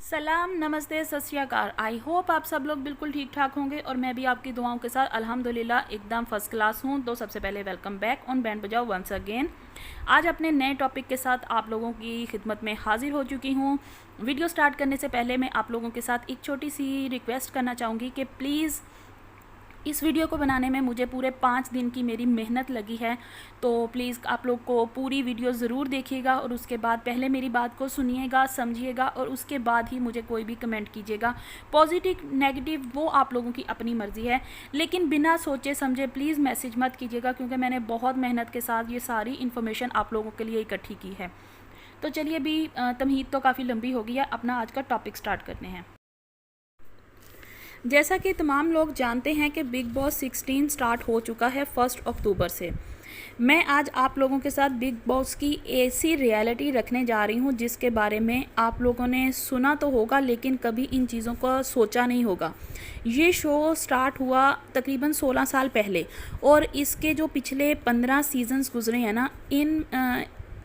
सलाम, नमस्ते, सत श्री अकाल। आई होप आप सब लोग बिल्कुल ठीक ठाक होंगे और मैं भी आपकी दुआओं के साथ अल्हम्दुलिल्लाह एकदम फर्स्ट क्लास हूँ। तो सबसे पहले वेलकम बैक ऑन बैंड बजाओ वंस अगेन। आज अपने नए टॉपिक के साथ आप लोगों की खिदमत में हाजिर हो चुकी हूँ। वीडियो स्टार्ट करने से पहले मैं आप लोगों के साथ एक छोटी सी रिक्वेस्ट करना चाहूँगी कि प्लीज़ इस वीडियो को बनाने में मुझे पूरे 5 दिन की मेरी मेहनत लगी है। तो प्लीज़ आप लोग को पूरी वीडियो ज़रूर देखिएगा और उसके बाद पहले मेरी बात को सुनिएगा, समझिएगा और उसके बाद ही मुझे कोई भी कमेंट कीजिएगा। पॉजिटिव नेगेटिव वो आप लोगों की अपनी मर्ज़ी है, लेकिन बिना सोचे समझे प्लीज़ मैसेज मत कीजिएगा, क्योंकि मैंने बहुत मेहनत के साथ ये सारी इन्फॉर्मेशन आप लोगों के लिए इकट्ठी की है। तो चलिए, अभी तमहीद तो काफ़ी लंबी हो गई है, अपना आज का टॉपिक स्टार्ट करते हैं। जैसा कि तमाम लोग जानते हैं कि बिग बॉस 16 स्टार्ट हो चुका है 1 अक्टूबर से। मैं आज आप लोगों के साथ बिग बॉस की ऐसी रियलिटी रखने जा रही हूं जिसके बारे में आप लोगों ने सुना तो होगा, लेकिन कभी इन चीज़ों को सोचा नहीं होगा। ये शो स्टार्ट हुआ तकरीबन 16 साल पहले और इसके जो पिछले 15 सीजन्स गुजरे हैं ना,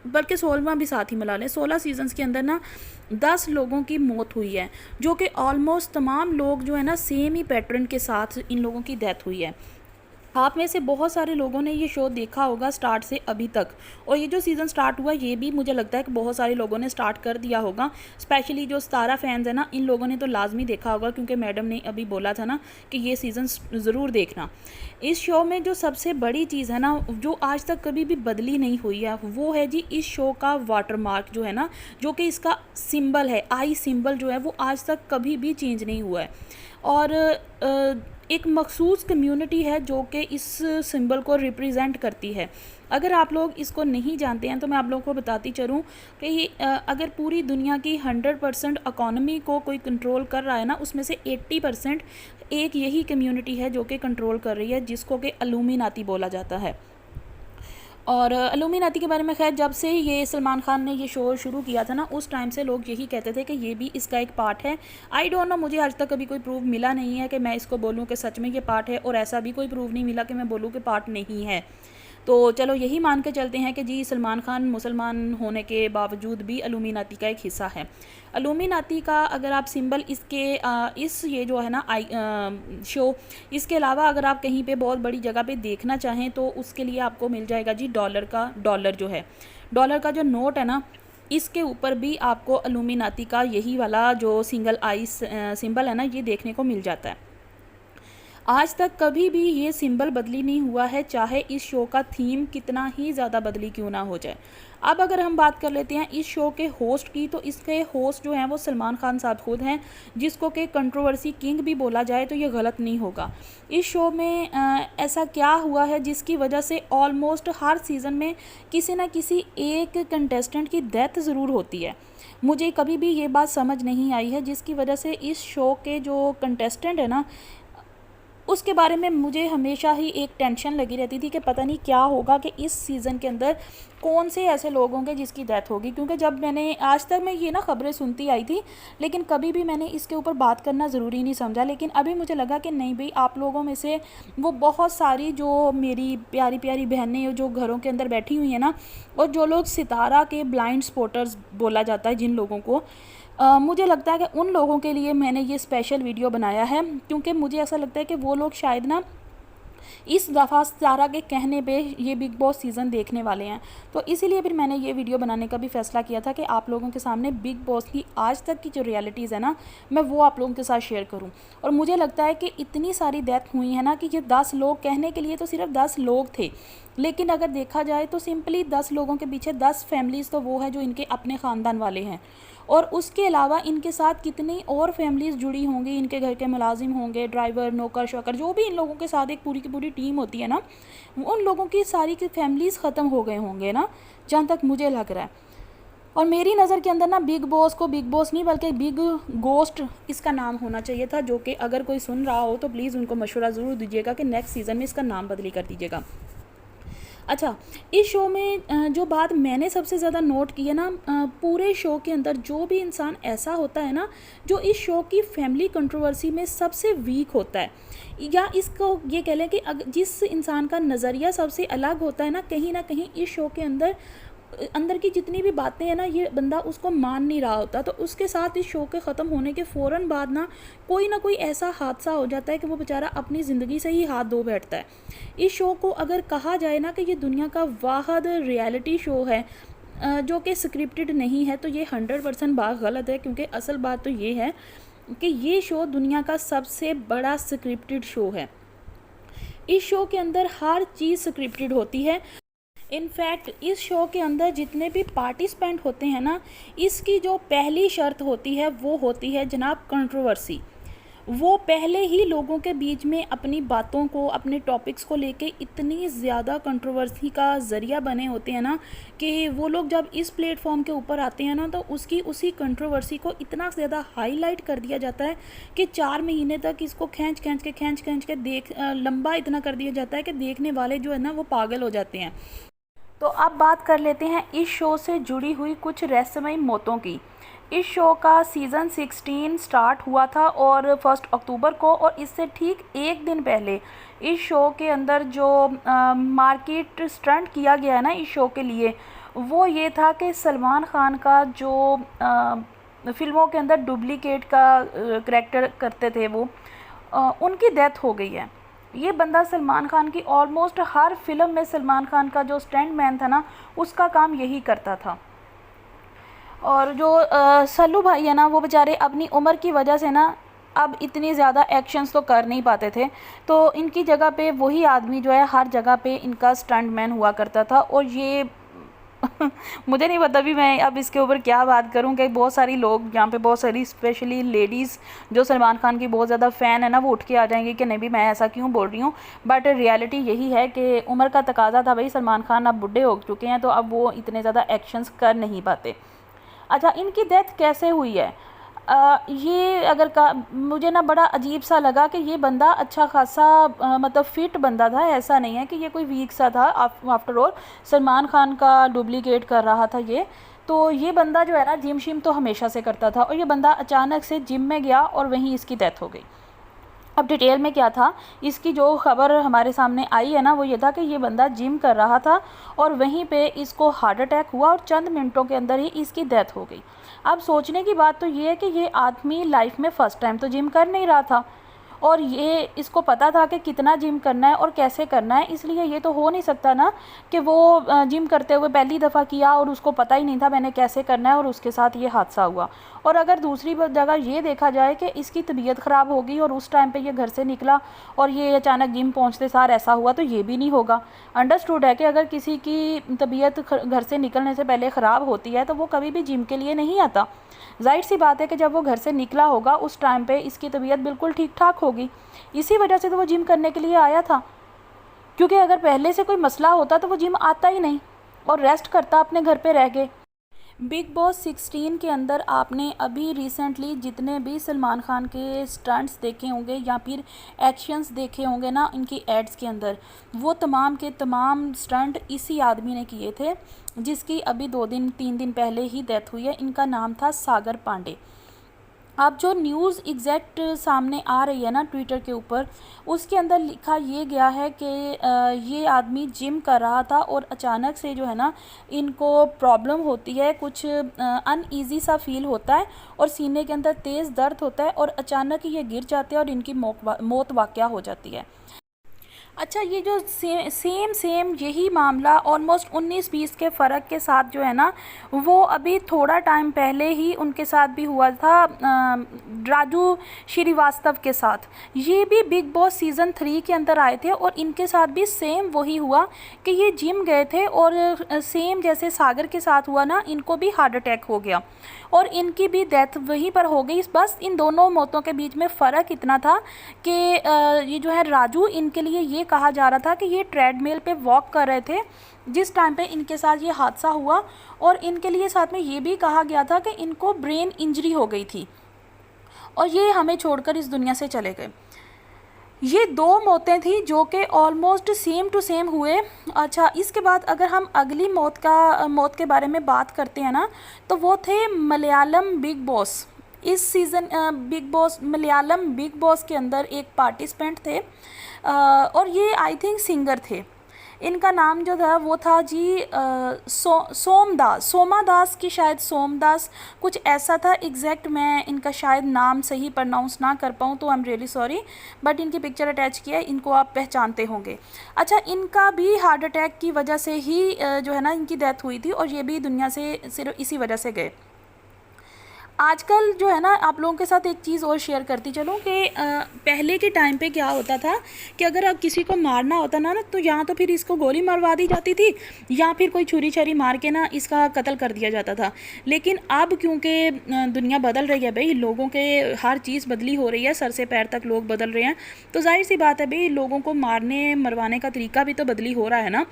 बल्कि 16वां भी साथ ही मिला लें, 16 सीजन्स के अंदर ना 10 लोगों की मौत हुई है, जो कि ऑलमोस्ट तमाम लोग जो है ना सेम ही पैटर्न के साथ इन लोगों की डेथ हुई है। आप में से बहुत सारे लोगों ने ये शो देखा होगा स्टार्ट से अभी तक, और ये जो सीज़न स्टार्ट हुआ ये भी मुझे लगता है कि बहुत सारे लोगों ने स्टार्ट कर दिया होगा। स्पेशली जो सितारा फैंस है ना, इन लोगों ने तो लाजमी देखा होगा, क्योंकि मैडम ने अभी बोला था ना कि ये सीज़न ज़रूर देखना। इस शो में जो सबसे बड़ी चीज़ है ना, जो आज तक कभी भी बदली नहीं हुई है, वो है जी इस शो का वाटर मार्क जो है ना, जो कि इसका सिंबल है, आई सिंबल जो है वो आज तक कभी भी चेंज नहीं हुआ है। और एक मखसूस कम्युनिटी है जो कि इस सिंबल को रिप्रेजेंट करती है। अगर आप लोग इसको नहीं जानते हैं तो मैं आप लोगों को बताती चलूँ कि अगर पूरी दुनिया की 100% इकॉनमी को कोई कंट्रोल कर रहा है ना, उसमें से 80% एक यही कम्युनिटी है जो कि कंट्रोल कर रही है, जिसको कि इल्यूमिनाती बोला जाता है। और इल्यूमिनाती के बारे में खैर जब से ये सलमान खान ने ये शो शुरू किया था ना, उस टाइम से लोग यही कहते थे कि ये भी इसका एक पार्ट है। आई डोंट नो, मुझे आज तक कभी कोई प्रूफ मिला नहीं है कि मैं इसको बोलूँ कि सच में ये पार्ट है, और ऐसा भी कोई प्रूफ नहीं मिला कि मैं बोलूँ कि पार्ट नहीं है। तो चलो यही मान के चलते हैं कि जी सलमान खान मुसलमान होने के बावजूद भी इल्यूमिनाती का एक हिस्सा है। इल्यूमिनाती का अगर आप सिंबल इसके इस ये जो है ना शो, इसके अलावा अगर आप कहीं पे बहुत बड़ी जगह पे देखना चाहें तो उसके लिए आपको मिल जाएगा जी डॉलर जो है, डॉलर का जो नोट है ना, इसके ऊपर भी आपको इल्यूमिनाती का यही वाला जो सिंगल आई सिंबल है ना, ये देखने को मिल जाता है। आज तक कभी भी ये सिंबल बदली नहीं हुआ है, चाहे इस शो का थीम कितना ही ज़्यादा बदली क्यों ना हो जाए। अब अगर हम बात कर लेते हैं इस शो के होस्ट की, तो इसके होस्ट जो हैं वो सलमान खान साहब खुद हैं, जिसको कि कंट्रोवर्सी किंग भी बोला जाए तो ये गलत नहीं होगा। इस शो में ऐसा क्या हुआ है जिसकी वजह से ऑलमोस्ट हर सीज़न में किसी न किसी एक कंटेस्टेंट की डेथ ज़रूर होती है। मुझे कभी भी ये बात समझ नहीं आई है, जिसकी वजह से इस शो के जो कंटेस्टेंट है ना, उसके बारे में मुझे हमेशा ही एक टेंशन लगी रहती थी कि पता नहीं क्या होगा कि इस सीज़न के अंदर कौन से ऐसे लोग होंगे जिसकी डेथ होगी। क्योंकि जब मैंने आज तक मैं ये ना खबरें सुनती आई थी, लेकिन कभी भी मैंने इसके ऊपर बात करना ज़रूरी नहीं समझा। लेकिन अभी मुझे लगा कि नहीं भाई, आप लोगों में से वो बहुत सारी जो मेरी प्यारी प्यारी बहनें जो घरों के अंदर बैठी हुई हैं ना, और जो लोग सितारा के ब्लाइंड स्पॉटर्स बोला जाता है जिन लोगों को, मुझे लगता है कि उन लोगों के लिए मैंने ये स्पेशल वीडियो बनाया है, क्योंकि मुझे ऐसा लगता है कि वो लोग शायद ना इस दफ़ा सितारा के कहने पे ये बिग बॉस सीज़न देखने वाले हैं। तो इसीलिए फिर मैंने ये वीडियो बनाने का भी फ़ैसला किया था कि आप लोगों के सामने बिग बॉस की आज तक की जो रियलिटीज़ है ना, मैं वो आप लोगों के साथ शेयर करूं। और मुझे लगता है कि इतनी सारी डेथ हुई है ना, कि ये 10 लोग कहने के लिए तो सिर्फ 10 लोग थे, लेकिन अगर देखा जाए तो सिंपली 10 लोगों के पीछे 10 फैमिलीज़ तो वो है जो इनके अपने ख़ानदान वाले हैं। और उसके अलावा इनके साथ कितनी और फैमिलीज़ जुड़ी होंगी, इनके घर के मुलाजिम होंगे, ड्राइवर, नौकर शौकर, जो भी इन लोगों के साथ एक पूरी की पूरी टीम होती है ना, उन लोगों की सारी की फैमिलीज़ ख़त्म हो गए होंगे ना, जहाँ तक मुझे लग रहा है। और मेरी नज़र के अंदर ना बिग बॉस को बिग बॉस नहीं बल्कि बिग गोस्ट इसका नाम होना चाहिए था, जो कि अगर कोई सुन रहा हो तो प्लीज़ उनको मशवरा ज़रूर दीजिएगा कि नेक्स्ट सीज़न में इसका नाम बदली कर दीजिएगा। अच्छा, इस शो में जो बात मैंने सबसे ज़्यादा नोट की है ना, पूरे शो के अंदर जो भी इंसान ऐसा होता है ना, जो इस शो की फैमिली कंट्रोवर्सी में सबसे वीक होता है, या इसको ये कह लें कि जिस इंसान का नज़रिया सबसे अलग होता है ना कहीं इस शो के अंदर अंदर की जितनी भी बातें हैं ना, ये बंदा उसको मान नहीं रहा होता। तो उसके साथ इस शो के ख़त्म होने के फ़ौरन बाद ना कोई ऐसा हादसा हो जाता है कि वो बेचारा अपनी ज़िंदगी से ही हाथ धो बैठता है। इस शो को अगर कहा जाए ना कि ये दुनिया का वाहिद रियलिटी शो है जो कि स्क्रिप्टेड नहीं है, तो ये 100% बात गलत है, क्योंकि असल बात तो ये है कि ये शो दुनिया का सबसे बड़ा स्क्रिप्टेड शो है। इस शो के अंदर हर चीज़ स्क्रिप्टेड होती है। इनफैक्ट इस शो के अंदर जितने भी पार्टिसिपेंट होते हैं ना, इसकी जो पहली शर्त होती है वो होती है जनाब कंट्रोवर्सी। वो पहले ही लोगों के बीच में अपनी बातों को, अपने टॉपिक्स को लेके इतनी ज़्यादा कंट्रोवर्सी का ज़रिया बने होते हैं ना कि वो लोग जब इस प्लेटफॉर्म के ऊपर आते हैं ना, तो उसी कंट्रोवर्सी को इतना ज़्यादा हाईलाइट कर दिया जाता है कि 4 महीने तक इसको खींच खींच के लंबा इतना कर दिया जाता है कि देखने वाले जो है ना वो पागल हो जाते हैं। तो अब बात कर लेते हैं इस शो से जुड़ी हुई कुछ रहस्यमयी मौतों की। इस शो का सीज़न 16 स्टार्ट हुआ था और 1 अक्टूबर को, और इससे ठीक एक दिन पहले इस शो के अंदर जो मार्केट स्टंट किया गया है ना इस शो के लिए, वो ये था कि सलमान खान का जो फिल्मों के अंदर डुप्लीकेट का करैक्टर करते थे वो उनकी डेथ हो गई है। ये बंदा सलमान खान की ऑलमोस्ट हर फिल्म में सलमान खान का जो स्टंट मैन था ना, उसका काम यही करता था। और जो सल्लू भाई है ना, वो बेचारे अपनी उम्र की वजह से ना अब इतनी ज़्यादा एक्शंस तो कर नहीं पाते थे, तो इनकी जगह पे वही आदमी जो है हर जगह पे इनका स्टंट मैन हुआ करता था। और ये मुझे नहीं पता भी मैं अब इसके ऊपर क्या बात करूं कि बहुत सारी लोग यहाँ पे, बहुत सारी स्पेशली लेडीज़ जो सलमान खान की बहुत ज़्यादा फ़ैन है ना, वो उठ के आ जाएंगे कि नहीं भी मैं ऐसा क्यों बोल रही हूँ। बट रियलिटी यही है कि उम्र का तकाजा था भाई, सलमान खान अब बुढ़े हो चुके हैं, तो अब वो इतने ज़्यादा एक्शंस कर नहीं पाते। अच्छा, इनकी डेथ कैसे हुई है? ये अगर का मुझे ना बड़ा अजीब सा लगा कि ये बंदा अच्छा खासा मतलब फ़िट बंदा था, ऐसा नहीं है कि ये कोई वीक सा था। आफ्टर ऑल सलमान खान का डुप्लीकेट कर रहा था ये, तो ये बंदा जो है ना जिम शिम तो हमेशा से करता था, और ये बंदा अचानक से जिम में गया और वहीं इसकी डेथ हो गई। अब डिटेल में क्या था, इसकी जो ख़बर हमारे सामने आई है ना, वो ये था कि ये बंदा जिम कर रहा था और वहीं पे इसको हार्ट अटैक हुआ और चंद मिनटों के अंदर ही इसकी डेथ हो गई। अब सोचने की बात तो ये है कि ये आदमी लाइफ में फ़र्स्ट टाइम तो जिम कर नहीं रहा था, और ये इसको पता था कि कितना जिम करना है और कैसे करना है, इसलिए ये तो हो नहीं सकता ना कि वो जिम करते हुए पहली दफ़ा किया और उसको पता ही नहीं था मैंने कैसे करना है और उसके साथ ये हादसा हुआ। और अगर दूसरी जगह ये देखा जाए कि इसकी तबीयत ख़राब हो गई और उस टाइम पे ये घर से निकला और ये अचानक जिम पहुंचते सार ऐसा हुआ, तो ये भी नहीं होगा। अंडरस्टूड है कि अगर किसी की तबीयत घर से निकलने से पहले ख़राब होती है तो वो कभी भी जिम के लिए नहीं आता। जाहिर सी बात है कि जब वो घर से निकला होगा उस टाइम पे इसकी तबीयत बिल्कुल ठीक ठाक होगी, इसी वजह से तो वो जिम करने के लिए आया था। क्योंकि अगर पहले से कोई मसला होता तो वो जिम आता ही नहीं और रेस्ट करता अपने घर पे रह के। बिग बॉस 16 के अंदर आपने अभी रिसेंटली जितने भी सलमान खान के स्टंट्स देखे होंगे या फिर एक्शंस देखे होंगे ना इनकी एड्स के अंदर, वो तमाम के तमाम स्टंट इसी आदमी ने किए थे, जिसकी अभी 2-3 दिन पहले ही डेथ हुई है। इनका नाम था सागर पांडे। अब जो न्यूज़ एग्जैक्ट सामने आ रही है ना ट्विटर के ऊपर, उसके अंदर लिखा ये गया है कि ये आदमी जिम कर रहा था और अचानक से जो है ना इनको प्रॉब्लम होती है, कुछ अनईज़ी सा फील होता है और सीने के अंदर तेज़ दर्द होता है और अचानक ही ये गिर जाते हैं और इनकी मौत वाक़या हो जाती है। अच्छा, ये जो सेम यही मामला ऑलमोस्ट 19-20 के फ़र्क के साथ जो है ना, वो अभी थोड़ा टाइम पहले ही उनके साथ भी हुआ था राजू श्रीवास्तव के साथ। ये भी बिग बॉस सीज़न 3 के अंदर आए थे और इनके साथ भी सेम वही हुआ कि ये जिम गए थे और सेम जैसे सागर के साथ हुआ ना, इनको भी हार्ट अटैक हो गया और इनकी भी डेथ वहीं पर हो गई। बस इन दोनों मौतों के बीच में फ़र्क इतना था कि ये जो है राजू, इनके लिए ये कहा जा रहा था कि ये ट्रेडमिल पे वॉक कर रहे थे जिस टाइम पे इनके साथ ये हादसा हुआ, और इनके लिए साथ में ये भी कहा गया था कि इनको ब्रेन इंजरी हो गई थी और ये हमें छोड़कर इस दुनिया से चले गए। ये 2 मौतें थी जो कि ऑलमोस्ट सेम टू सेम हुए। अच्छा, इसके बाद अगर हम अगली मौत के बारे में बात करते हैं ना, तो वो थे मलयालम बिग बॉस। इस सीज़न मलयालम बिग बॉस के अंदर एक पार्टिसिपेंट थे और ये आई थिंक सिंगर थे। इनका नाम जो था वो था जी सोमदास, सोमादास की शायद सोमदास कुछ ऐसा था एग्जैक्ट। मैं इनका शायद नाम सही प्रोनाउंस ना कर पाऊँ तो I am really sorry, but इनकी पिक्चर अटैच किया है, इनको आप पहचानते होंगे। अच्छा, इनका भी हार्ट अटैक की वजह से ही जो है ना इनकी डेथ हुई थी और ये भी दुनिया से सिर्फ इसी वजह से गए। आजकल जो है ना आप लोगों के साथ एक चीज़ और शेयर करती चलूँ कि पहले के टाइम पे क्या होता था कि अगर अब किसी को मारना होता ना तो यहाँ तो फिर इसको गोली मरवा दी जाती थी या फिर कोई छुरी छरी मार के ना इसका कत्ल कर दिया जाता था। लेकिन अब क्योंकि दुनिया बदल रही है भाई, लोगों के हर चीज़ बदली हो रही है, सर से पैर तक लोग बदल रहे हैं, तो जाहिर सी बात है भाई लोगों को मारने मरवाने का तरीका भी तो बदली हो रहा है ना।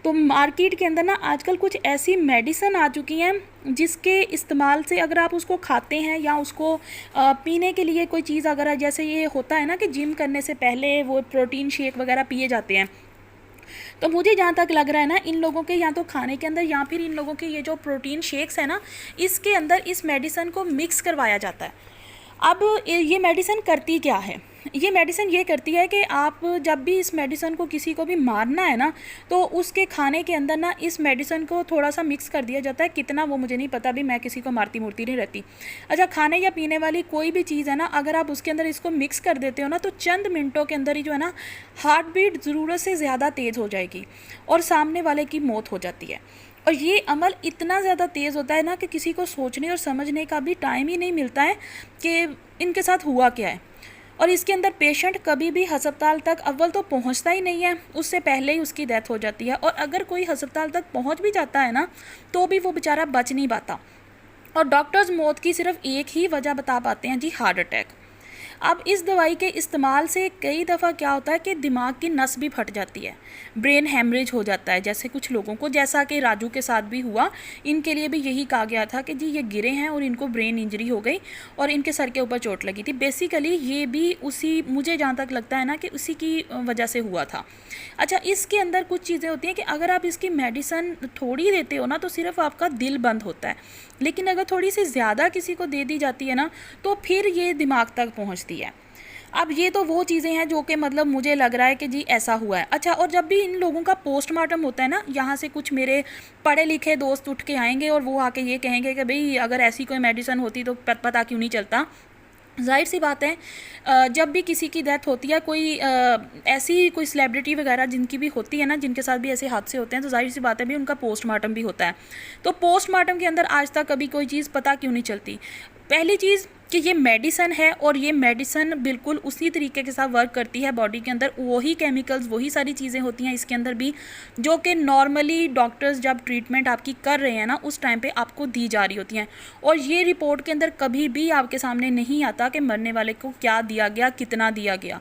तो मार्केट के अंदर ना आजकल कुछ ऐसी मेडिसिन आ चुकी हैं जिसके इस्तेमाल से अगर आप उसको खाते हैं या उसको पीने के लिए कोई चीज़ अगर जैसे ये होता है ना कि जिम करने से पहले वो प्रोटीन शेक वगैरह पिए जाते हैं, तो मुझे जहाँ तक लग रहा है ना इन लोगों के या तो खाने के अंदर या फिर इन लोगों के ये जो प्रोटीन शेक्स है ना इसके अंदर इस मेडिसिन को मिक्स करवाया जाता है। अब ये मेडिसिन करती क्या है? ये मेडिसिन ये करती है कि आप जब भी इस मेडिसिन को किसी को भी मारना है ना तो उसके खाने के अंदर ना इस मेडिसिन को थोड़ा सा मिक्स कर दिया जाता है। कितना वो मुझे नहीं पता, भी मैं किसी को मारती मूर्ती नहीं रहती। अच्छा, खाने या पीने वाली कोई भी चीज़ है ना अगर आप उसके अंदर इसको मिक्स कर देते हो ना तो चंद मिनटों के अंदर ही जो है ना हार्ट बीट ज़रूरत से ज़्यादा तेज़ हो जाएगी और सामने वाले की मौत हो जाती है। और ये अमल इतना ज़्यादा तेज़ होता है ना कि किसी को सोचने और समझने का भी टाइम ही नहीं मिलता है कि इनके साथ हुआ क्या है। और इसके अंदर पेशेंट कभी भी अस्पताल तक अव्वल तो पहुंचता ही नहीं है, उससे पहले ही उसकी डेथ हो जाती है। और अगर कोई अस्पताल तक पहुंच भी जाता है ना तो भी वो बेचारा बच नहीं पाता। और डॉक्टर्स मौत की सिर्फ एक ही वजह बता पाते हैं जी, हार्ट अटैक। अब इस दवाई के इस्तेमाल से कई दफ़ा क्या होता है कि दिमाग की नस भी फट जाती है, ब्रेन हेमरेज हो जाता है, जैसे कुछ लोगों को, जैसा कि राजू के साथ भी हुआ। इनके लिए भी यही कहा गया था कि जी ये गिरे हैं और इनको ब्रेन इंजरी हो गई और इनके सर के ऊपर चोट लगी थी। बेसिकली ये भी उसी, मुझे जहाँ तक लगता है ना कि उसी की वजह से हुआ था। अच्छा, इसके अंदर कुछ चीज़ें होती हैं कि अगर आप इसकी मेडिसिन थोड़ी देते हो ना तो सिर्फ आपका दिल बंद होता है, लेकिन अगर थोड़ी सी ज़्यादा किसी को दे दी जाती है ना तो फिर ये दिमाग तक पहुंचती है। अब ये तो वो चीज़ें हैं जो कि मतलब मुझे लग रहा है कि जी ऐसा हुआ है। अच्छा, और जब भी इन लोगों का पोस्टमार्टम होता है ना, यहाँ से कुछ मेरे पढ़े लिखे दोस्त उठ के आएंगे और वो आके ये कहेंगे कि भाई अगर ऐसी कोई मेडिसिन होती तो पता क्यों नहीं चलता। जाहिर सी बात है जब भी किसी की डेथ होती है, कोई ऐसी कोई सेलिब्रिटी वगैरह जिनकी भी होती है ना, जिनके साथ भी ऐसे हादसे होते हैं, तो जाहिर सी बात है भी उनका पोस्टमार्टम भी होता है। तो पोस्टमार्टम के अंदर आज तक कभी कोई चीज़ पता क्यों नहीं चलती? पहली चीज़ कि ये मेडिसिन है और ये मेडिसिन बिल्कुल उसी तरीके के साथ वर्क करती है बॉडी के अंदर, वही केमिकल्स वही सारी चीज़ें होती हैं इसके अंदर भी जो कि नॉर्मली डॉक्टर्स जब ट्रीटमेंट आपकी कर रहे हैं ना उस टाइम पे आपको दी जा रही होती हैं। और ये रिपोर्ट के अंदर कभी भी आपके सामने नहीं आता कि मरने वाले को क्या दिया गया, कितना दिया गया।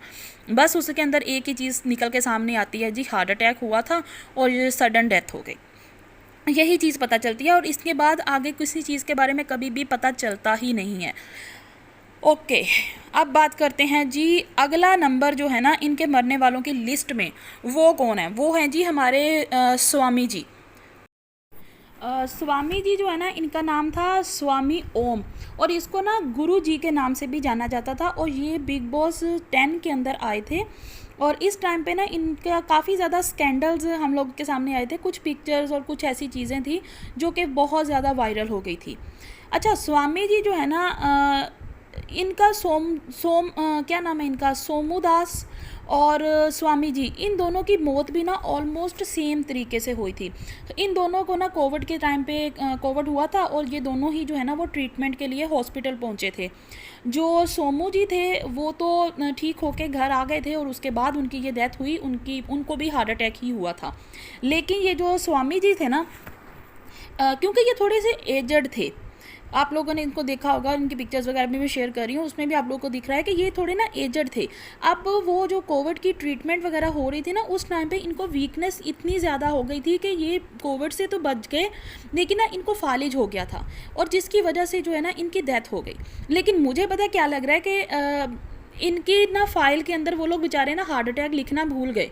बस उसके अंदर एक ही चीज़ निकल के सामने आती है जी, हार्ट अटैक हुआ था और ये सडन डेथ हो गई, यही चीज़ पता चलती है। और इसके बाद आगे किसी चीज़ के बारे में कभी भी पता चलता ही नहीं है। ओके, अब बात करते हैं जी, अगला नंबर जो है ना इनके मरने वालों की लिस्ट में वो कौन है? वो हैं जी हमारे स्वामी जी। स्वामी जी जो है ना इनका नाम था स्वामी ओम और इसको ना गुरु जी के नाम से भी जाना जाता था। और ये बिग बॉस 10 के अंदर आए थे और इस टाइम पे ना इनका काफ़ी ज़्यादा स्कैंडल्स हम लोग के सामने आए थे, कुछ पिक्चर्स और कुछ ऐसी चीज़ें थी जो कि बहुत ज़्यादा वायरल हो गई थी। अच्छा, स्वामी जी जो है ना इनका क्या नाम है इनका, सोमूदास और स्वामी जी, इन दोनों की मौत भी ना ऑलमोस्ट सेम तरीके से हुई थी। तो इन दोनों को ना कोविड के टाइम पे कोविड हुआ था और ये दोनों ही जो है ना वो ट्रीटमेंट के लिए हॉस्पिटल पहुंचे थे। जो सोमू जी थे वो तो ठीक होके घर आ गए थे और उसके बाद उनकी ये डेथ हुई, उनको भी हार्ट अटैक ही हुआ था। लेकिन ये जो स्वामी जी थे ना क्योंकि ये थोड़े से एजड थे, आप लोगों ने इनको देखा होगा, इनकी पिक्चर्स वगैरह भी मैं शेयर कर रही हूँ, उसमें भी आप लोगों को दिख रहा है कि ये थोड़े ना एजड थे। अब वो जो कोविड की ट्रीटमेंट वगैरह हो रही थी ना उस टाइम पे इनको वीकनेस इतनी ज़्यादा हो गई थी कि ये कोविड से तो बच गए लेकिन ना इनको फालिज हो गया था और जिसकी वजह से जो है ना इनकी डेथ हो गई। लेकिन मुझे पता क्या लग रहा है कि इनकी ना फाइल के अंदर वो लोग बेचारे ना हार्ट अटैक लिखना भूल गए।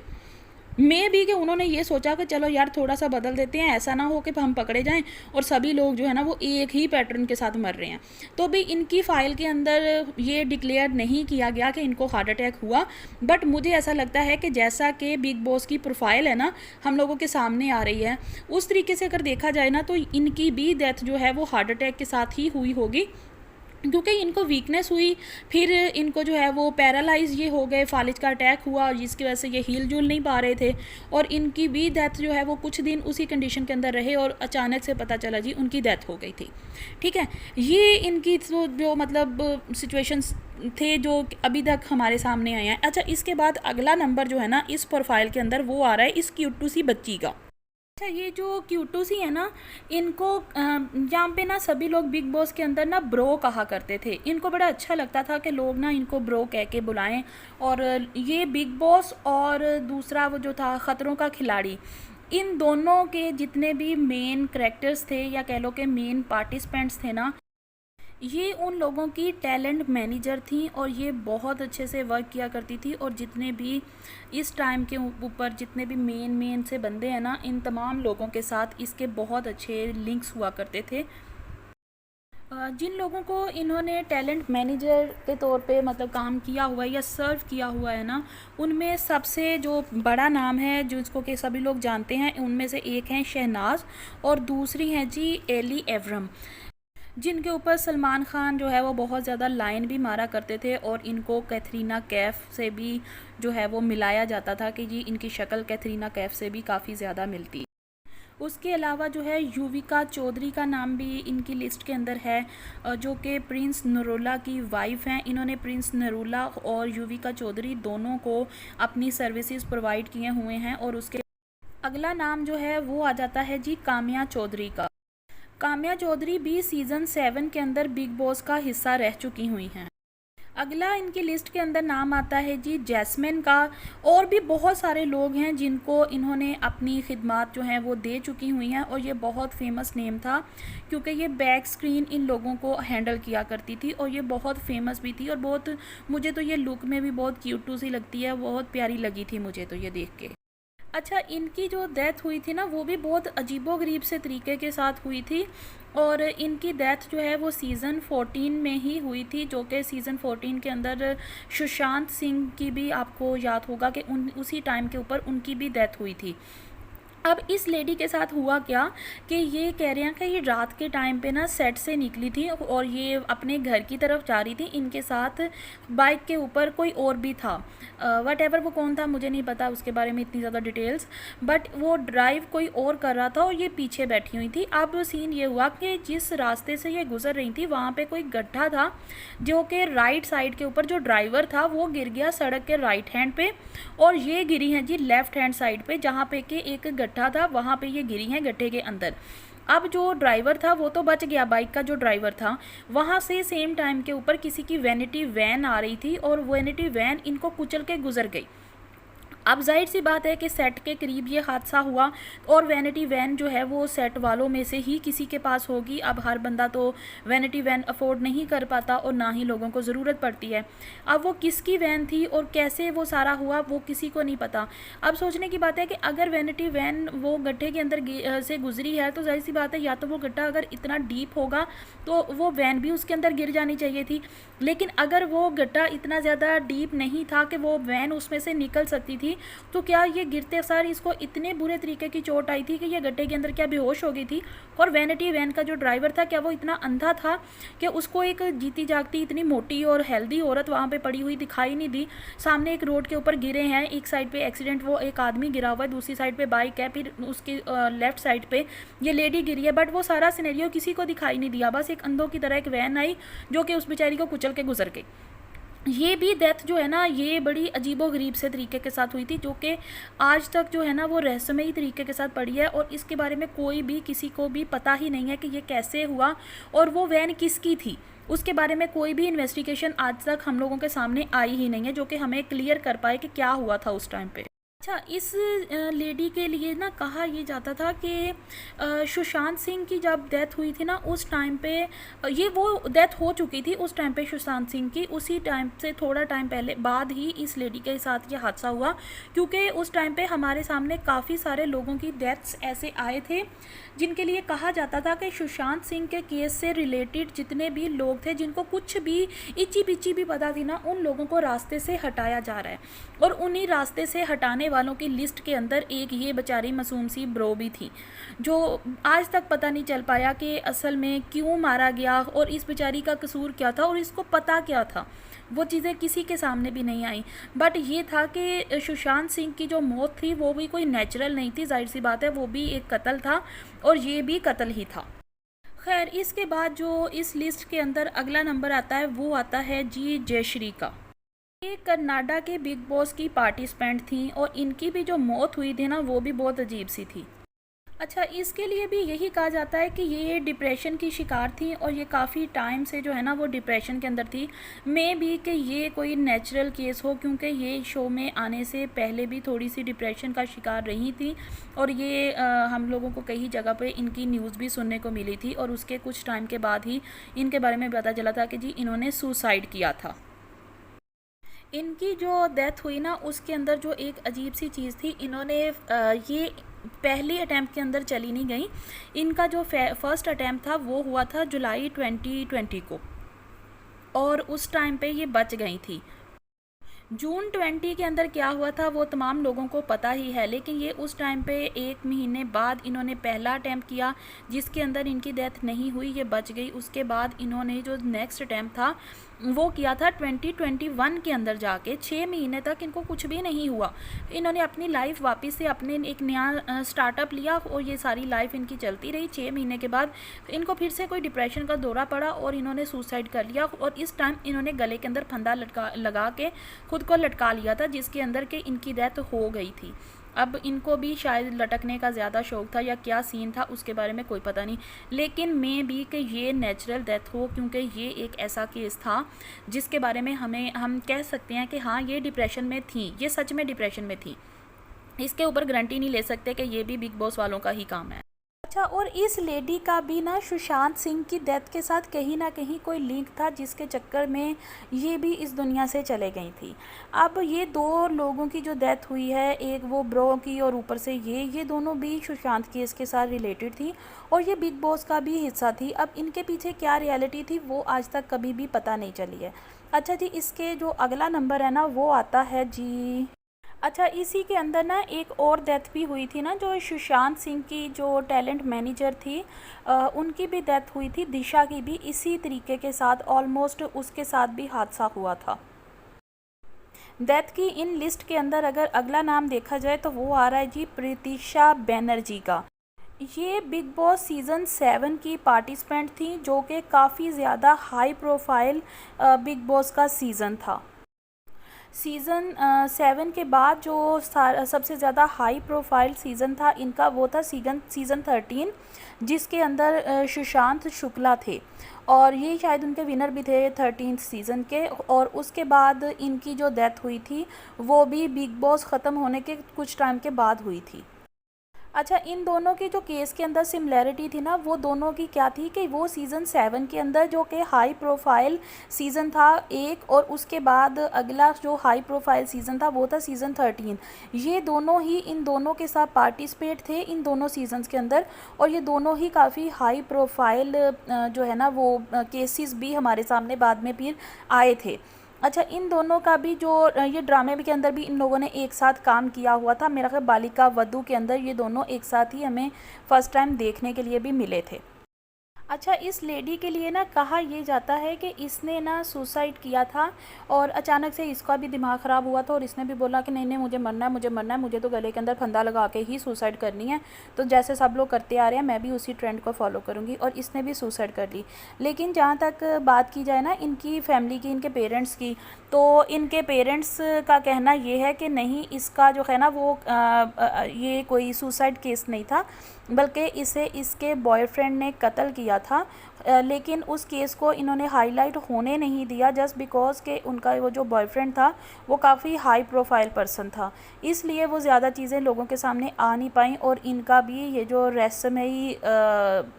मे भी कि उन्होंने ये सोचा कि चलो यार थोड़ा सा बदल देते हैं, ऐसा ना हो कि हम पकड़े जाएं और सभी लोग जो है ना वो एक ही पैटर्न के साथ मर रहे हैं। तो भी इनकी फ़ाइल के अंदर ये डिक्लेयर नहीं किया गया कि इनको हार्ट अटैक हुआ, बट मुझे ऐसा लगता है कि जैसा कि बिग बॉस की प्रोफाइल है ना हम लोगों के सामने आ रही है, उस तरीके से अगर देखा जाए ना तो इनकी भी डेथ जो है वो हार्ट अटैक के साथ ही हुई होगी, क्योंकि इनको वीकनेस हुई, फिर इनको जो है वो पैरालाइज ये हो गए, फालिज का अटैक हुआ जिसकी वजह से ये हिल जुल नहीं पा रहे थे, और इनकी भी डेथ जो है वो कुछ दिन उसी कंडीशन के अंदर रहे और अचानक से पता चला जी उनकी डेथ हो गई थी। ठीक है, ये इनकी तो जो मतलब सिचुएशंस थे जो अभी तक हमारे सामने आए हैं। अच्छा, इसके बाद अगला नंबर जो है ना इस प्रोफाइल के अंदर वो आ रहा है इस क्यूट सी बच्ची का। अच्छा, ये जो क्यूटूसी है ना, इनको यहाँ पे ना सभी लोग बिग बॉस के अंदर ना ब्रो कहा करते थे। इनको बड़ा अच्छा लगता था कि लोग ना इनको ब्रो कह के बुलाएं, और ये बिग बॉस और दूसरा वो जो था खतरों का खिलाड़ी, इन दोनों के जितने भी मेन करेक्टर्स थे या कह लो कि मेन पार्टिसिपेंट्स थे ना, ये उन लोगों की टैलेंट मैनेजर थी और ये बहुत अच्छे से वर्क किया करती थी। और जितने भी इस टाइम के ऊपर जितने भी मेन से बंदे हैं ना, इन तमाम लोगों के साथ इसके बहुत अच्छे लिंक्स हुआ करते थे। जिन लोगों को इन्होंने टैलेंट मैनेजर के तौर पे मतलब काम किया हुआ है या सर्व किया हुआ है ना, उनमें सबसे जो बड़ा नाम है जिसको कि सभी लोग जानते हैं, उनमें से एक हैं शहनाज और दूसरी हैं जी एली एवरम, जिनके ऊपर सलमान खान जो है वो बहुत ज़्यादा लाइन भी मारा करते थे और इनको कैथरीना कैफ से भी जो है वो मिलाया जाता था कि जी इनकी शक्ल कैथरीना कैफ से भी काफ़ी ज़्यादा मिलती। उसके अलावा जो है युविका चौधरी का नाम भी इनकी लिस्ट के अंदर है, जो कि प्रिंस नरूला की वाइफ हैं। इन्होंने प्रिंस नरूला और युविका चौधरी दोनों को अपनी सर्विसेज प्रोवाइड किए हुए हैं। और उसके अगला नाम जो है वो आ जाता है जी काम्या चौधरी का। काम्या चौधरी भी सीज़न 7 के अंदर बिग बॉस का हिस्सा रह चुकी हुई हैं। अगला इनकी लिस्ट के अंदर नाम आता है जी जैस्मिन का। और भी बहुत सारे लोग हैं जिनको इन्होंने अपनी खिदमात जो हैं वो दे चुकी हुई हैं, और ये बहुत फेमस नेम था क्योंकि ये बैक स्क्रीन इन लोगों को हैंडल किया करती थी और ये बहुत फेमस भी थी। और बहुत मुझे तो ये लुक में भी बहुत क्यूट सी लगती है, बहुत प्यारी लगी थी मुझे तो ये देख के। अच्छा, इनकी जो डेथ हुई थी ना वो भी बहुत अजीबोगरीब से तरीके के साथ हुई थी, और इनकी डेथ जो है वो सीज़न 14 में ही हुई थी, जो कि सीज़न 14 के अंदर सुशांत सिंह की भी आपको याद होगा कि उसी टाइम के ऊपर उनकी भी डेथ हुई थी। अब इस लेडी के साथ हुआ क्या कि ये कह रहे हैं कि ये रात के टाइम पे ना सेट से निकली थी और ये अपने घर की तरफ जा रही थी। इनके साथ बाइक के ऊपर कोई और भी था, वट एवर वो कौन था मुझे नहीं पता उसके बारे में इतनी ज़्यादा डिटेल्स, बट वो ड्राइव कोई और कर रहा था और ये पीछे बैठी हुई थी। अब सीन ये हुआ कि जिस रास्ते से ये गुजर रही थी वहाँ पे कोई गड्ढा था, जो कि राइट साइड के ऊपर जो ड्राइवर था वो गिर गया सड़क के राइट हैंड पे, और ये गिरी हैं जी लेफ़्ट हैंड साइड पे, जहाँ पे कि एक गड्ढा था वहाँ पे ये गिरी हैं गड्ढे के अंदर। अब जो ड्राइवर था वो तो बच गया, बाइक का जो ड्राइवर था, वहाँ से सेम टाइम के ऊपर किसी की वैनिटी वैन आ रही थी और वैनिटी वैन इनको कुचल के गुजर गई। अब जाहिर सी बात है कि सेट के करीब ये हादसा हुआ और वैनिटी वैन जो है वो सेट वालों में से ही किसी के पास होगी। अब हर बंदा तो वैनिटी वैन अफोर्ड नहीं कर पाता और ना ही लोगों को ज़रूरत पड़ती है। अब वो किसकी वैन थी और कैसे वो सारा हुआ वो किसी को नहीं पता। अब सोचने की बात है कि अगर वैनिटी वैन वो गड्ढे के अंदर से गुजरी है तो जाहिर सी बात है या तो वो गड्ढा अगर इतना डीप होगा तो वो वैन भी उसके अंदर गिर जानी चाहिए थी, लेकिन अगर वो गड्ढा इतना ज़्यादा डीप नहीं था कि वो वैन उसमें से निकल सकती थी, तो क्या ये गिरते सार इसको इतने बुरे तरीके की चोट आई थी कि ये गड्ढे के अंदर क्या बेहोश हो गई थी। और वैनिटी वैन का जो ड्राइवर था क्या वो इतना अंधा था कि उसको एक जीती जागती इतनी मोटी और हेल्दी औरत वहाँ पे पड़ी हुई दिखाई नहीं दी। सामने एक रोड के ऊपर गिरे हैं, एक साइड पे एक्सीडेंट वो एक आदमी गिरा हुआ है, दूसरी साइड पे बाइक है, फिर उसकी लेफ्ट साइड पे ये लेडी गिरी है, बट वो सारा सिनेरियो किसी को दिखाई नहीं दिया। बस एक अंधों की तरह एक वैन आई जो कि उस बेचारी को कुचल के गुजर गई। ये भी डेथ जो है ना ये बड़ी अजीबोगरीब से तरीके के साथ हुई थी, जो कि आज तक जो है ना वो रहस्यमयी तरीके के साथ पड़ी है और इसके बारे में कोई भी किसी को भी पता ही नहीं है कि ये कैसे हुआ और वो वैन किसकी थी। उसके बारे में कोई भी इन्वेस्टिगेशन आज तक हम लोगों के सामने आई ही नहीं है जो कि हमें क्लियर कर पाए कि क्या हुआ था उस टाइम पे। अच्छा, इस लेडी के लिए ना कहा ये जाता था कि सुशांत सिंह की जब डेथ हुई थी ना उस टाइम पे ये वो डेथ हो चुकी थी उस टाइम पे सुशांत सिंह की, उसी टाइम से थोड़ा टाइम पहले बाद ही इस लेडी के साथ ये हादसा हुआ, क्योंकि उस टाइम पे हमारे सामने काफ़ी सारे लोगों की डेथ्स ऐसे आए थे जिनके लिए कहा जाता था कि सुशांत सिंह के केस से रिलेटेड जितने भी लोग थे जिनको कुछ भी इची बिची भी पता थी ना, उन लोगों को रास्ते से हटाया जा रहा है। और उन्हीं रास्ते से हटाने वालों की लिस्ट के अंदर एक ये बेचारी मासूम सी ब्रो भी थी, जो आज तक पता नहीं चल पाया कि असल में क्यों मारा गया और इस बेचारी का कसूर क्या था और इसको पता क्या था। वो चीज़ें किसी के सामने भी नहीं आई। बट ये था कि सुशांत सिंह की जो मौत थी वो भी कोई नेचुरल नहीं थी, जाहिर सी बात है, वो भी एक कत्ल था और ये भी कत्ल ही था। खैर, इसके बाद जो इस लिस्ट के अंदर अगला नंबर आता है वो आता है जी जयश्री का। ये कनाडा के बिग बॉस की पार्टिसिपेंट थी और इनकी भी जो मौत हुई थी ना वो भी बहुत अजीब सी थी। अच्छा, इसके लिए भी यही कहा जाता है कि ये डिप्रेशन की शिकार थी और ये काफ़ी टाइम से जो है ना वो डिप्रेशन के अंदर थी। मे भी कि ये कोई नेचुरल केस हो, क्योंकि ये शो में आने से पहले भी थोड़ी सी डिप्रेशन का शिकार रही थी और ये हम लोगों को कई जगह पे इनकी न्यूज़ भी सुनने को मिली थी और उसके कुछ टाइम के बाद ही इनके बारे में पता चला था कि जी इन्होंने सुसाइड किया था। इनकी जो डेथ हुई ना उसके अंदर जो एक अजीब सी चीज़ थी, इन्होंने ये पहली अटैम्प्ट के अंदर चली नहीं गई। इनका जो फर्स्ट अटैम्प्ट था वो हुआ था जुलाई 2020 को और उस टाइम पे ये बच गई थी। जून 20 के अंदर क्या हुआ था वो तमाम लोगों को पता ही है, लेकिन ये उस टाइम पे 1 महीने बाद इन्होंने पहला अटैम्प्ट किया जिसके अंदर इनकी डेथ नहीं हुई, ये बच गई। उसके बाद इन्होंने जो नेक्स्ट अटैम्प्ट था वो किया था 2021 के अंदर जाके। 6 महीने तक इनको कुछ भी नहीं हुआ। इन्होंने अपनी लाइफ वापस से अपने एक नया स्टार्टअप लिया और ये सारी लाइफ इनकी चलती रही। 6 महीने के बाद इनको फिर से कोई डिप्रेशन का दौरा पड़ा और इन्होंने सुसाइड कर लिया और इस टाइम इन्होंने गले के अंदर फंदा लगा के खुद को लटका लिया था, जिसके अंदर के इनकी डेथ हो गई थी। अब इनको भी शायद लटकने का ज़्यादा शौक़ था या क्या सीन था उसके बारे में कोई पता नहीं, लेकिन मे भी कि ये नेचुरल डेथ हो, क्योंकि ये एक ऐसा केस था जिसके बारे में हम कह सकते हैं कि हाँ ये डिप्रेशन में थी, ये सच में डिप्रेशन में थी। इसके ऊपर गारंटी नहीं ले सकते कि ये भी बिग बॉस वालों का ही काम है। अच्छा, और इस लेडी का भी ना सुशांत सिंह की डेथ के साथ कहीं ना कहीं कोई लिंक था, जिसके चक्कर में ये भी इस दुनिया से चले गई थी। अब ये 2 लोगों की जो डेथ हुई है, एक वो ब्रो की और ऊपर से ये दोनों भी सुशांत केस के साथ रिलेटेड थी और ये बिग बॉस का भी हिस्सा थी। अब इनके पीछे क्या रियलिटी थी वो आज तक कभी भी पता नहीं चली है। अच्छा जी, इसके जो अगला नंबर है ना वो आता है जी। अच्छा, इसी के अंदर ना एक और डेथ भी हुई थी ना, जो सुशांत सिंह की जो टैलेंट मैनेजर थी उनकी भी डेथ हुई थी। दिशा की भी इसी तरीके के साथ ऑलमोस्ट उसके साथ भी हादसा हुआ था। डेथ की इन लिस्ट के अंदर अगर अगला नाम देखा जाए तो वो आ रहा है जी प्रीतिशा बनर्जी का। ये बिग बॉस सीज़न 7 की पार्टिसिपेंट थी, जो कि काफ़ी ज़्यादा हाई प्रोफाइल बिग बॉस का सीज़न था। सीज़न 7 के बाद जो सबसे ज़्यादा हाई प्रोफाइल सीज़न था इनका वो था सीज़न 13, जिसके अंदर सुशांत शुक्ला थे और ये शायद उनके विनर भी थे 13th सीज़न के। और उसके बाद इनकी जो डेथ हुई थी वो भी बिग बॉस ख़त्म होने के कुछ टाइम के बाद हुई थी। अच्छा, इन दोनों की जो केस के अंदर सिमिलैरिटी थी ना वो दोनों की क्या थी कि वो सीज़न 7 के अंदर जो कि हाई प्रोफाइल सीज़न था एक, और उसके बाद अगला जो हाई प्रोफाइल सीज़न था वो था सीज़न 13। ये दोनों ही इन दोनों के साथ पार्टिसिपेट थे इन दोनों सीजन्स के अंदर और ये दोनों ही काफ़ी हाई प्रोफाइल जो है ना वो केसेस भी हमारे सामने बाद में फिर आए थे। अच्छा, इन दोनों का भी जो ये ड्रामे के अंदर भी इन लोगों ने एक साथ काम किया हुआ था। मेरा ख्याल बालिका वधू के अंदर ये दोनों एक साथ ही हमें फ़र्स्ट टाइम देखने के लिए भी मिले थे। अच्छा, इस लेडी के लिए ना कहा ये जाता है कि इसने ना सुसाइड किया था और अचानक से इसका भी दिमाग ख़राब हुआ था और इसने भी बोला कि नहीं नहीं मुझे मरना है, मुझे तो गले के अंदर फंदा लगा के ही सुसाइड करनी है। तो जैसे सब लोग करते आ रहे हैं मैं भी उसी ट्रेंड को फॉलो करूँगी और इसने भी सुसाइड कर ली। लेकिन जहाँ तक बात की जाए ना इनकी फैमिली की, इनके पेरेंट्स की, तो इनके पेरेंट्स का कहना ये है कि नहीं, इसका जो है ना वो ये कोई सुसाइड केस नहीं था, बल्कि इसे इसके बॉयफ्रेंड ने कत्ल किया था, लेकिन उस केस को इन्होंने हाईलाइट होने नहीं दिया जस्ट बिकॉज़ कि उनका वो जो बॉयफ्रेंड था वो काफ़ी हाई प्रोफाइल पर्सन था, इसलिए वो ज़्यादा चीज़ें लोगों के सामने आ नहीं पाई। और इनका भी ये जो रहस्यमयी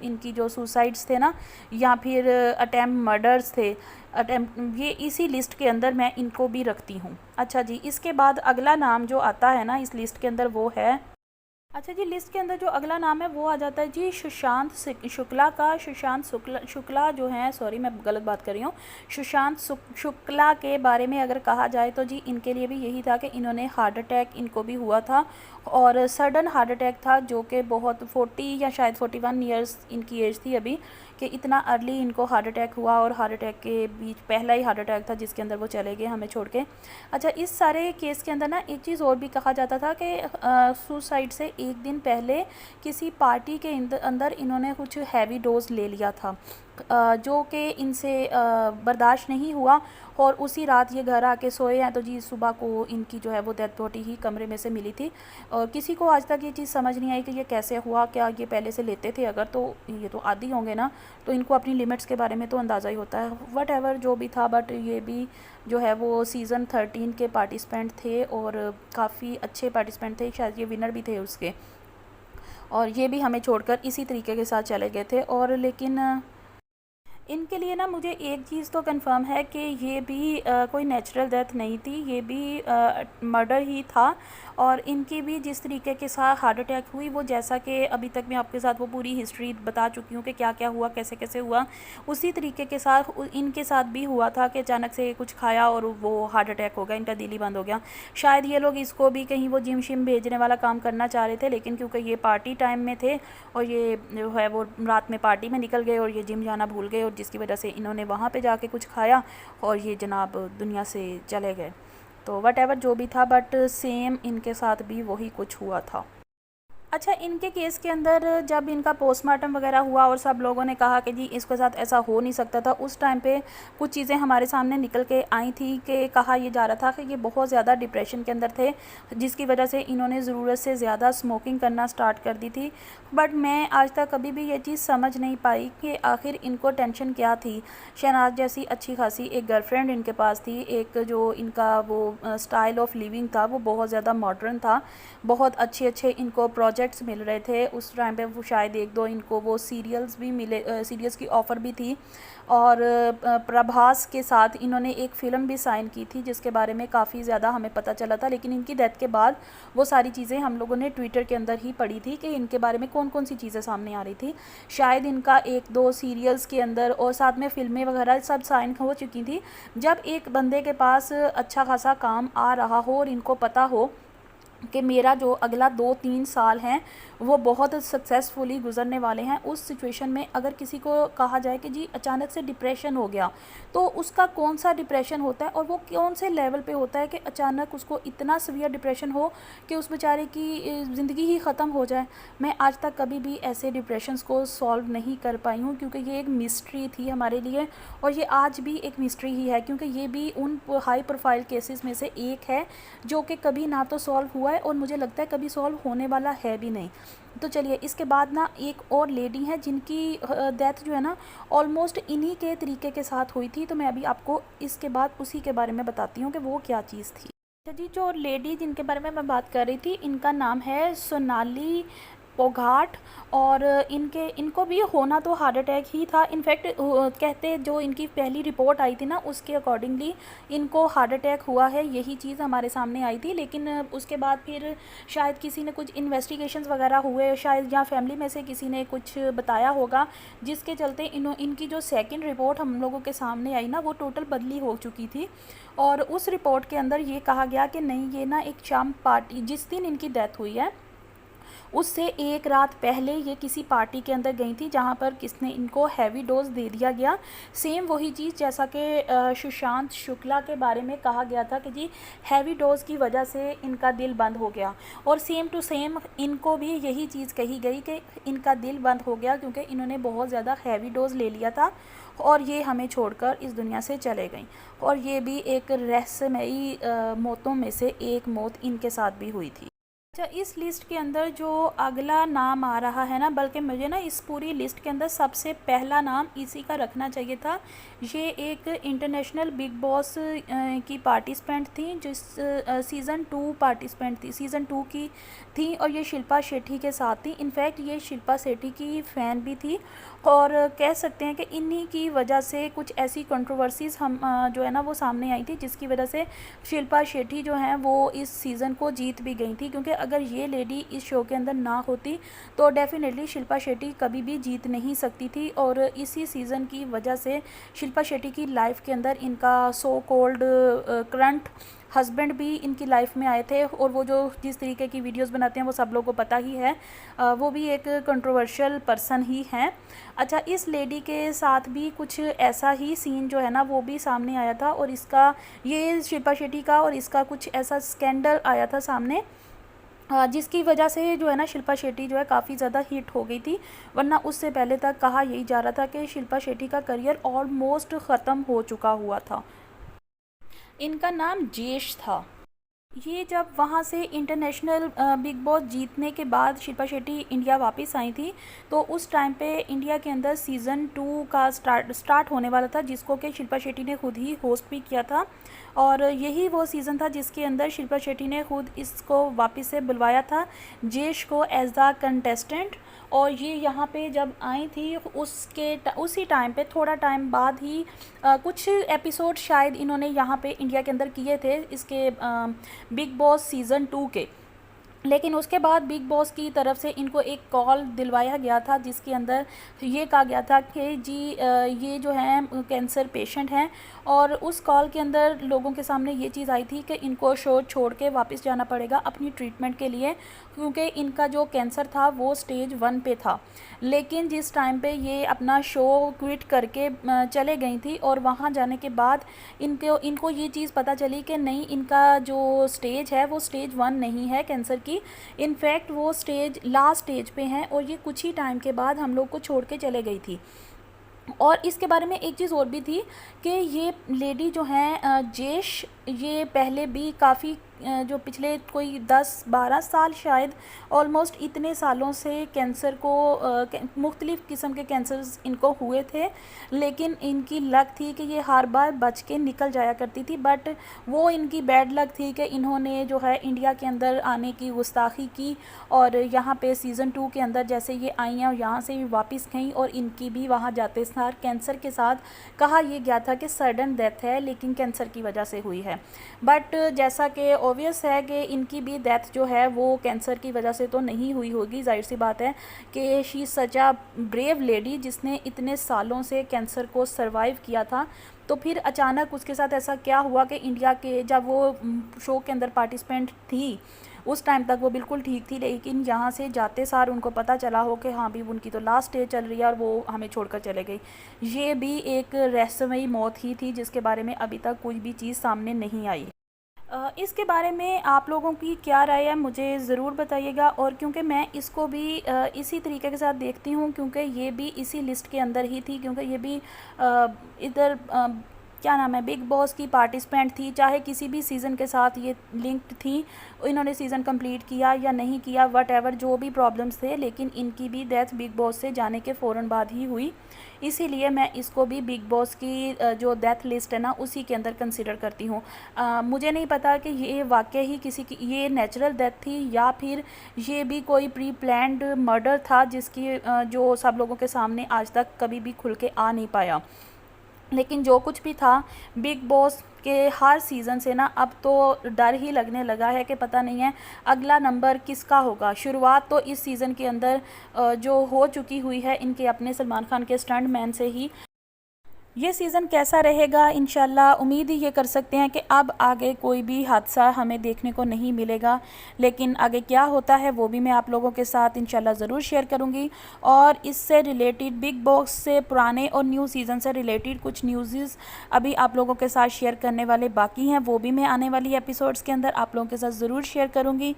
इनकी जो सुसाइड्स थे ना या फिर अटैम्प्ट मर्डर्स थे, अटैम्प्ट, ये इसी लिस्ट के अंदर मैं इनको भी रखती हूँ। अच्छा जी, इसके बाद अगला नाम जो आता है ना इस लिस्ट के अंदर वो है, अच्छा जी, लिस्ट के अंदर जो अगला नाम है वो आ जाता है जी सुशांत शुक्ला का। सुशांत शुक्ला जो हैं, सॉरी मैं गलत बात कर रही हूँ, सुशांत शुक्ला के बारे में अगर कहा जाए तो जी इनके लिए भी यही था कि इन्होंने हार्ट अटैक इनको भी हुआ था, और सडन हार्ट अटैक था जो कि बहुत 40 या शायद 41 ईयर्स इनकी एज थी अभी, कि इतना अर्ली इनको हार्ट अटैक हुआ, और हार्ट अटैक के बीच पहला ही हार्ट अटैक था जिसके अंदर वो चले गए हमें छोड़ के। अच्छा, इस सारे केस के अंदर ना एक चीज़ और भी कहा जाता था कि सुसाइड से एक दिन पहले किसी पार्टी के अंदर इन्होंने कुछ हैवी डोज ले लिया था, जो कि इनसे बर्दाश्त नहीं हुआ, और उसी रात ये घर आके सोए हैं। तो जी सुबह को इनकी जो है वो डेथ बॉडी ही कमरे में से मिली थी, और किसी को आज तक ये चीज़ समझ नहीं आई कि ये कैसे हुआ, क्या ये पहले से लेते थे, अगर तो ये तो आदी होंगे ना, तो इनको अपनी लिमिट्स के बारे में तो अंदाज़ा ही होता है। वट एवर जो भी था, बट ये भी जो है वो सीज़न 13 के पार्टिसिपेंट थे, और काफ़ी अच्छे पार्टिसिपेंट थे, शायद ये विनर भी थे उसके, और ये भी हमें छोड़कर इसी तरीके के साथ चले गए थे। और लेकिन इनके लिए ना मुझे एक चीज़ तो कंफर्म है कि ये भी कोई नेचुरल डेथ नहीं थी, ये भी मर्डर ही था, और इनकी भी जिस तरीके के साथ हार्ट अटैक हुई, वो जैसा कि अभी तक मैं आपके साथ वो पूरी हिस्ट्री बता चुकी हूँ कि क्या क्या हुआ, कैसे कैसे हुआ, उसी तरीके के साथ इनके साथ भी हुआ था कि अचानक से कुछ खाया और वो हार्ट अटैक हो गया, इनका दिल ही बंद हो गया। शायद ये लोग इसको भी कहीं वो जिम शिम भेजने वाला काम करना चाह रहे थे, लेकिन क्योंकि ये पार्टी टाइम में थे और ये जो है वो रात में पार्टी में निकल गए और ये जिम जाना भूल गए, और जिसकी वजह से इन्होंने वहाँ पे जाके कुछ खाया और ये जनाब दुनिया से चले गए। तो वट एवर जो भी था, बट सेम इनके साथ भी वही कुछ हुआ था। अच्छा, इनके केस के अंदर जब इनका पोस्टमार्टम वगैरह हुआ और सब लोगों ने कहा कि जी इसके साथ ऐसा हो नहीं सकता था, उस टाइम पे कुछ चीज़ें हमारे सामने निकल के आई थी कि कहा ये जा रहा था कि ये बहुत ज़्यादा डिप्रेशन के अंदर थे, जिसकी वजह से इन्होंने ज़रूरत से ज़्यादा स्मोकिंग करना स्टार्ट कर दी थी। बट मैं आज तक कभी भी ये चीज़ समझ नहीं पाई कि आखिर इनको टेंशन क्या थी। शहनाज जैसी अच्छी खासी एक गर्लफ्रेंड इनके पास थी, एक जो इनका वो स्टाइल ऑफ लिविंग था वो बहुत ज़्यादा मॉडर्न था, बहुत अच्छे अच्छे इनको प्रोजेक्ट्स मिल रहे थे उस टाइम पे, वो शायद एक दो इनको वो सीरियल्स भी मिले, सीरियल्स की ऑफ़र भी थी, और प्रभास के साथ इन्होंने एक फ़िल्म भी साइन की थी जिसके बारे में काफ़ी ज़्यादा हमें पता चला था। लेकिन इनकी डेथ के बाद वो सारी चीज़ें हम लोगों ने ट्विटर के अंदर ही पढ़ी थी कि इनके बारे में कौन कौन सी चीज़ें सामने आ रही थी। शायद इनका एक दो सीरियल्स के अंदर और साथ में फ़िल्में वगैरह सब साइन हो चुकी थी। जब एक बंदे के पास अच्छा खासा काम आ रहा हो और इनको पता हो कि मेरा जो अगला 2-3 साल हैं वो बहुत सक्सेसफुली गुजरने वाले हैं, उस सिचुएशन में अगर किसी को कहा जाए कि जी अचानक से डिप्रेशन हो गया, तो उसका कौन सा डिप्रेशन होता है और वो कौन से लेवल पे होता है कि अचानक उसको इतना सीवियर डिप्रेशन हो कि उस बेचारे की ज़िंदगी ही ख़त्म हो जाए। मैं आज तक कभी भी ऐसे डिप्रेशंस को सॉल्व नहीं कर पाई हूँ, क्योंकि ये एक मिस्ट्री थी हमारे लिए, और ये आज भी एक मिस्ट्री ही है, क्योंकि ये भी उन हाई प्रोफाइल केसेस में से एक है जो कि कभी ना तो सॉल्व हुआ है और मुझे लगता है कभी सॉल्व होने वाला है भी नहीं। तो चलिए, इसके बाद ना एक और लेडी है जिनकी डेथ जो है ना ऑलमोस्ट इन्हीं के तरीके के साथ हुई थी, तो मैं अभी आपको इसके बाद उसी के बारे में बताती हूँ कि वो क्या चीज़ थी। अच्छा जी, जो लेडी जिनके बारे में मैं बात कर रही थी, इनका नाम है सोनाली पोगाट, और इनको भी होना तो हार्ट अटैक ही था। इनफैक्ट कहते जो इनकी पहली रिपोर्ट आई थी ना उसके अकॉर्डिंगली इनको हार्ट अटैक हुआ है, यही चीज़ हमारे सामने आई थी। लेकिन उसके बाद फिर शायद किसी ने कुछ इन्वेस्टिगेशंस वगैरह हुए, शायद या फैमिली में से किसी ने कुछ बताया होगा, जिसके चलते इनकी जो सेकंड रिपोर्ट हम लोगों के सामने आई ना वो टोटल बदली हो चुकी थी। और उस रिपोर्ट के अंदर ये कहा गया कि नहीं, ये ना एक शाम पार्टी, जिस दिन इनकी डेथ हुई है उससे एक रात पहले ये किसी पार्टी के अंदर गई थी जहाँ पर किसने इनको हैवी डोज दे दिया गया। सेम वही चीज़ जैसा कि सुशांत शुक्ला के बारे में कहा गया था कि जी हैवी डोज की वजह से इनका दिल बंद हो गया, और सेम टू सेम इनको भी यही चीज़ कही गई कि इनका दिल बंद हो गया क्योंकि इन्होंने बहुत ज़्यादा हैवी डोज ले लिया था और ये हमें छोड़कर इस दुनिया से चले गई। और ये भी एक रहस्यमयी मौतों में से एक मौत इनके साथ भी हुई थी। अच्छा, इस लिस्ट के अंदर जो अगला नाम आ रहा है ना, बल्कि मुझे ना इस पूरी लिस्ट के अंदर सबसे पहला नाम इसी का रखना चाहिए था। ये एक इंटरनेशनल बिग बॉस की पार्टिसिपेंट थी, जिस सीज़न 2 पार्टिसिपेंट थी, सीज़न 2 की थी, और ये शिल्पा शेट्टी के साथ थी। इनफैक्ट ये शिल्पा शेट्टी की फ़ैन भी थी, और कह सकते हैं कि इन्हीं की वजह से कुछ ऐसी कंट्रोवर्सीज़ हम जो है ना वो सामने आई थी, जिसकी वजह से शिल्पा शेट्टी जो हैं वो इस सीज़न को जीत भी गई थी। क्योंकि अगर ये लेडी इस शो के अंदर ना होती तो डेफ़िनेटली शिल्पा शेट्टी कभी भी जीत नहीं सकती थी, और इसी सीज़न की वजह से शिल्पा शेट्टी की लाइफ के अंदर इनका सो कॉल्ड करंट हस्बैंड भी इनकी लाइफ में आए थे, और वो जो जिस तरीके की वीडियोस बनाते हैं वो सब लोगों को पता ही है। वो भी एक कंट्रोवर्शियल पर्सन ही हैं। अच्छा, इस लेडी के साथ भी कुछ ऐसा ही सीन जो है ना वो भी सामने आया था, और इसका, ये शिल्पा शेट्टी का और इसका कुछ ऐसा स्कैंडल आया था सामने, जिसकी वजह से जो है ना शिल्पा शेट्टी जो है काफ़ी ज़्यादा हिट हो गई थी। वरना उससे पहले तक कहा यही जा रहा था कि शिल्पा शेट्टी का करियर ऑलमोस्ट ख़त्म हो चुका हुआ था। इनका नाम जेश था। ये जब वहाँ से इंटरनेशनल बिग बॉस जीतने के बाद शिल्पा शेट्टी इंडिया वापस आई थी, तो उस टाइम पे इंडिया के अंदर सीज़न 2 का स्टार्ट होने वाला था, जिसको कि शिल्पा शेट्टी ने खुद ही होस्ट भी किया था। और यही वो सीज़न था जिसके अंदर शिल्पा शेट्टी ने खुद इसको वापस से बुलवाया था, जेश को, एज द कंटेस्टेंट। और ये यहाँ पे जब आई थी उसी टाइम पे, थोड़ा टाइम बाद ही कुछ एपिसोड शायद इन्होंने यहाँ पे इंडिया के अंदर किए थे इसके बिग बॉस सीज़न 2 के। लेकिन उसके बाद बिग बॉस की तरफ से इनको एक कॉल दिलवाया गया था, जिसके अंदर ये कहा गया था कि जी ये जो हैं कैंसर पेशेंट हैं, और उस कॉल के अंदर लोगों के सामने ये चीज़ आई थी कि इनको शो छोड़ के वापस जाना पड़ेगा अपनी ट्रीटमेंट के लिए, क्योंकि इनका जो कैंसर था वो स्टेज 1 पे था। लेकिन जिस टाइम पे ये अपना शो क्विट करके चले गई थी, और वहाँ जाने के बाद इनको ये चीज़ पता चली कि नहीं, इनका जो स्टेज है वो स्टेज 1 नहीं है कैंसर की, इनफैक्ट वो लास्ट स्टेज पे हैं, और ये कुछ ही टाइम के बाद हम लोग को छोड़ के चले गई थी। और इसके बारे में एक चीज़ और भी थी कि ये लेडी जो हैं जेश, ये पहले भी काफ़ी जो पिछले कोई 10-12 साल शायद, ऑलमोस्ट इतने सालों से कैंसर को मुख्तलिफ़ किस्म के कैंसर्स इनको हुए थे, लेकिन इनकी लक थी कि ये हर बार बच के निकल जाया करती थी। बट वो इनकी बैड लक थी कि इन्होंने जो है इंडिया के अंदर आने की गुस्ताखी की, और यहाँ पे सीज़न 2 के अंदर जैसे ये आई हैं, और यहाँ से भी वापस गई, और इनकी भी वहाँ जाते सार कैंसर के साथ कहा यह गया था कि सडन डेथ है, लेकिन कैंसर की वजह से हुई है। बट जैसा कि ऑब्वियस है कि इनकी भी डेथ जो है वो कैंसर की वजह से तो नहीं हुई होगी, जाहिर सी बात है कि she such a brave lady जिसने इतने सालों से कैंसर को सरवाइव किया था। तो फिर अचानक उसके साथ ऐसा क्या हुआ कि इंडिया के जब वो शो के अंदर पार्टिसिपेंट थी उस टाइम तक वो बिल्कुल ठीक थी, लेकिन यहाँ से जाते सार उनको पता चला हो कि हाँ भी उनकी तो लास्ट स्टेज चल रही है, और वो हमें छोड़कर चले गई। ये भी एक रहस्यमयी मौत ही थी, जिसके बारे में अभी तक कोई भी चीज़ सामने नहीं आई। इसके बारे में आप लोगों की क्या राय है मुझे ज़रूर बताइएगा। और क्योंकि मैं इसको भी इसी तरीके के साथ देखती हूँ, क्योंकि ये भी इसी लिस्ट के अंदर ही थी, क्योंकि ये भी इधर क्या नाम है, बिग बॉस की पार्टिसिपेंट थी, चाहे किसी भी सीज़न के साथ ये लिंक्ड थी, इन्होंने सीज़न कंप्लीट किया या नहीं किया, वट एवर जो भी प्रॉब्लम्स थे, लेकिन इनकी भी डेथ बिग बॉस से जाने के फ़ौरन बाद ही हुई। इसीलिए मैं इसको भी बिग बॉस की जो डेथ लिस्ट है ना उसी के अंदर कंसिडर करती हूँ। मुझे नहीं पता कि ये वाकई ही किसी की ये नेचुरल डेथ थी, या फिर ये भी कोई प्री प्लान्ड मर्डर था, जिसकी जो सब लोगों के सामने आज तक कभी भी खुल के आ नहीं पाया। लेकिन जो कुछ भी था, बिग बॉस के हर सीज़न से ना अब तो डर ही लगने लगा है कि पता नहीं है अगला नंबर किसका होगा। शुरुआत तो इस सीज़न के अंदर जो हो चुकी हुई है इनके अपने सलमान खान के स्टंटमैन से ही। ये सीज़न कैसा रहेगा इंशाल्लाह उम्मीद ही ये कर सकते हैं कि अब आगे कोई भी हादसा हमें देखने को नहीं मिलेगा, लेकिन आगे क्या होता है वो भी मैं आप लोगों के साथ इंशाल्लाह ज़रूर शेयर करूंगी। और इससे रिलेटेड बिग बॉस से पुराने और न्यू सीज़न से रिलेटेड कुछ न्यूज़ अभी आप लोगों के साथ शेयर करने वाले बाकी हैं, वो भी मैं आने वाली एपिसोड्स के अंदर आप लोगों के साथ ज़रूर शेयर करूँगी।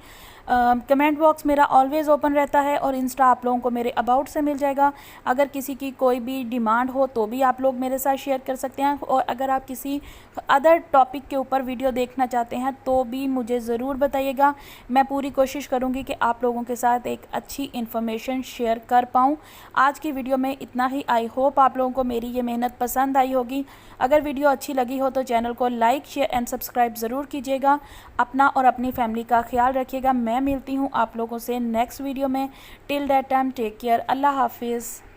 कमेंट बॉक्स मेरा ऑलवेज़ ओपन रहता है, और इंस्टा आप लोगों को मेरे अबाउट से मिल जाएगा। अगर किसी की कोई भी डिमांड हो तो भी आप लोग मेरे साथ शेयर कर सकते हैं। और अगर आप किसी अदर टॉपिक के ऊपर वीडियो देखना चाहते हैं तो भी मुझे ज़रूर बताइएगा। मैं पूरी कोशिश करूँगी कि आप लोगों के साथ एक अच्छी इन्फॉर्मेशन शेयर कर पाऊँ। आज की वीडियो में इतना ही। आई होप आप लोगों को मेरी ये मेहनत पसंद आई होगी। अगर वीडियो अच्छी लगी हो तो चैनल को लाइक, शेयर एंड सब्सक्राइब ज़रूर कीजिएगा। अपना और अपनी फैमिली का ख्याल रखिएगा। मैं मिलती हूँ आप लोगों से नेक्स्ट वीडियो में। Till that time take care. अल्लाह हाफिज़।